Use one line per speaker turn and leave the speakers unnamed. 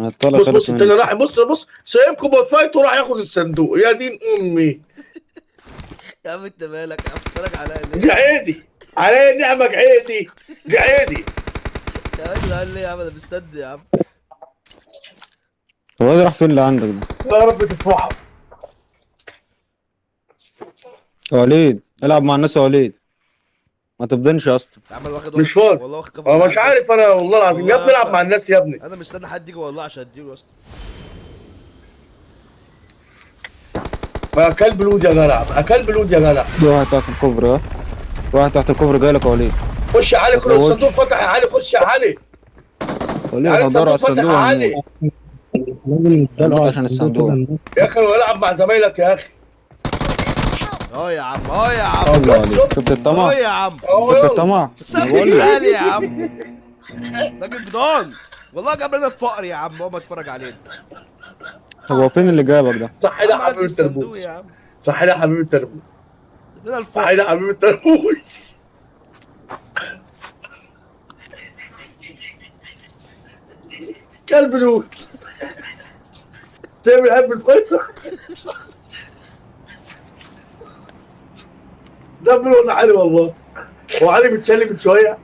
هطلع
بص
خلص
التاني
مني.
راح، بص سايبكم بتفايت وراح ياخد الصندوق، يا دين امي.
يا عم انت مالك يا عم، بتتفرج عليا ليه؟
جعيدي علي نعمة، جعيدي جعيدي.
يا عم ده قال ليه يا عم، انا مستني يا عم.
هو ده راح فين اللي عندك ده؟
يا رب تفرحوا.
يا وليد العب مع الناس يا وليد، ما تبدنش يا اسطى.
يا عم انا واخد
مش فاضي.
والله واخد كفر
انا مش
العيال يا اسطى.
عارف انا والله العظيم يا
والله يا
ابني، العب
اسطى
مع الناس يا ابني.
انا مستني حد يجي والله عشان اديله يا اسطى.
ما كلب لود يا جدع، كلب لود يا جدع.
في واحد تحت الكوبري، ها واحد تحت الكوبري جايلك يا وليد.
خش يا علي،
ما
كل الصندوق
تموتش
فتح يا علي، خش يا علي. يا
وليد،
علي
هدور على
الصندوق فتح
الصندوق
يا
وهنموت.
علي.
هنموت عشان الصندوق.
يا اخي العب مع زمايلك يا اخي.
اه يا عم، اه يا عم،
يلا يا وليد، شفت
اه
الطمع؟
يا عم.
اهو
شفت
يلا.
الطمع؟ انا
سابني
بقول
في
لك.
حالي يا عم. راجل بدان والله جاب لنا الفقر يا عم، هو ما اتفرج علينا.
هو فين اللي جابك ده؟
صح
يا
لي
عم
يا
عندي
حبيب
الصندوق
التربوش.
يا عم،
صح لي يا حبيب التربوش.
جاب لنا
صح
الفقر.
لي يا حبيب التربوش. كلب لود. سيب الحب الفيصل. ده بيقول علي والله. هو علي متشلي من شويه.